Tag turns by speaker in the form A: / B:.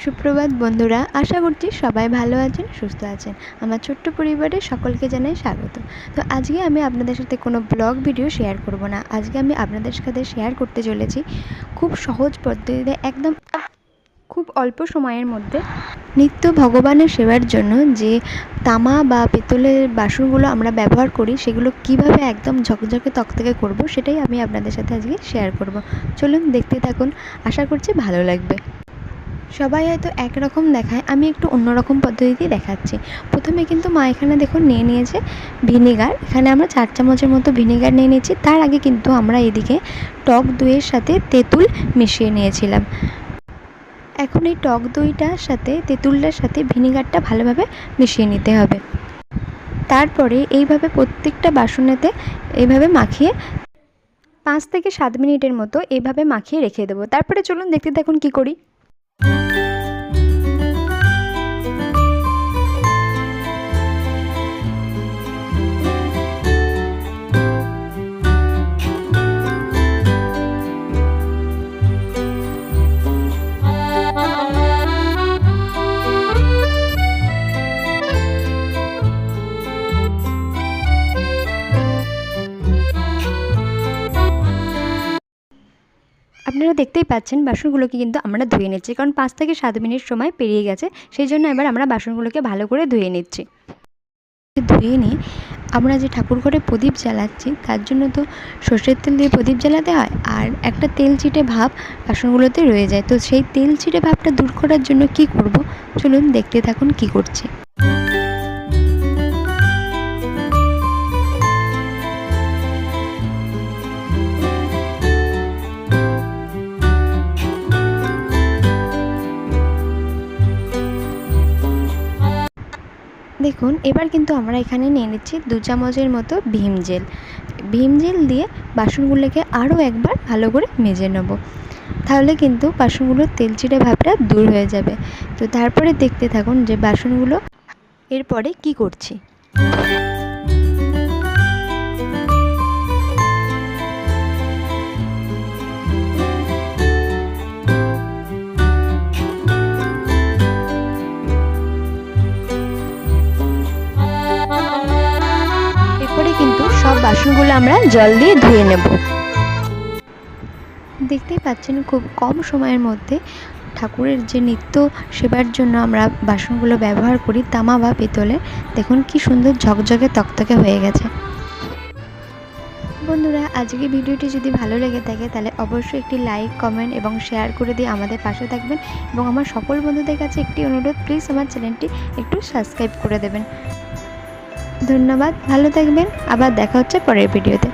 A: সুপ্রভাত বন্ধুরা, আশা করছি সবাই ভালো আছেন, সুস্থ আছেন। আমার ছোট্ট পরিবারের সকলকে জানাই স্বাগত। তো আজকে আমি আপনাদের সাথে কোনো ব্লগ ভিডিও শেয়ার করব না। আজকে আমি আপনাদের সাথে শেয়ার করতে চলেছি খুব সহজ পদ্ধতিতে, একদম খুব অল্প সময়ের মধ্যে নিত্য ভগবানের সেবার জন্য যে তামা বা পিতলের বাসনগুলো আমরা ব্যবহার করি, সেগুলো কিভাবে একদম ঝকঝকে তকতকে করব, সেটাই আমি আপনাদের সাথে আজকে শেয়ার করব। চলুন দেখতে থাকুন, আশা করছি ভালো লাগবে। সবাই হয়তো একরকম দেখায়, আমি একটু অন্যরকম পদ্ধতিতেই দেখাচ্ছি। প্রথমে কিন্তু মা এখানে দেখুন নিয়ে নিয়েছে ভিনেগার। এখানে আমরা 4 চামচের মতো ভিনেগার নিয়ে নিয়েছি। তার আগে কিন্তু আমরা এদিকে টক দইয়ের সাথে তেঁতুল মিশিয়ে নিয়েছিলাম। এখন এই টক দইটার সাথে তেঁতুলটার সাথে ভিনেগারটা ভালোভাবে মিশিয়ে নিতে হবে। তারপরে এইভাবে প্রত্যেকটা বাসনেতে এইভাবে মাখিয়ে 5 থেকে 7 মিনিটের মতো এইভাবে মাখিয়ে রেখে দেবো। তারপরে চলুন দেখতে থাকুন কী করি। আপনারা দেখতেই পাচ্ছেন বাসনগুলোকে কিন্তু আমরা ধুয়ে নিচ্ছি, কারণ 5 থেকে 7 মিনিট সময় পেরিয়ে গেছে। সেই জন্য এবার আমরা বাসনগুলোকে ভালো করে ধুয়ে নিচ্ছি। ধুয়ে নিয়ে আমরা যে ঠাকুর ঘরে প্রদীপ জ্বালাচ্ছি, তার জন্য তো সর্ষের তেল দিয়ে প্রদীপ জ্বালাতে হয়, আর একটা তেল চিটে ভাব বাসনগুলোতে রয়ে যায়। তো সেই তেল চিটে ভাবটা দূর করার জন্য কি করব, চলুন দেখতে থাকুন কি করছি। দেখুন এবার কিন্তু আমরা এখানে নিয়ে নিচ্ছি 2 চামচের মতো ভীম জেল দিয়ে বাসনগুলোকে আরও একবার ভালো করে মেজে নেব। তাহলে কিন্তু বাসনগুলোর তেলচিটে ভাবটা দূর হয়ে যাবে। তো তারপরে দেখতে থাকুন যে বাসনগুলো এরপরে কি করছি। কিন্তু সব বাসনগুলো আমরা জল দিয়ে ধুয়ে নেব। দেখতেই পাচ্ছেন খুব কম সময়ের মধ্যে ঠাকুরের যে নিত্য সেবার জন্য আমরা বাসনগুলো ব্যবহার করি, তামা বা পিতলের, দেখুন কি সুন্দর ঝকঝকে তকতকে হয়ে গেছে। বন্ধুরা, আজকে ভিডিওটি যদি ভালো লেগে থাকে তাহলে অবশ্যই একটি লাইক, কমেন্ট এবং শেয়ার করে দিয়ে আমাদের পাশে থাকবেন। এবং আমার সকল বন্ধুদের কাছে একটি অনুরোধ, প্লিজ আমার চ্যানেলটি একটু সাবস্ক্রাইব করে দেবেন। ধন্যবাদ, ভালো থাকবেন, আবার দেখা হচ্ছে পরের ভিডিওতে।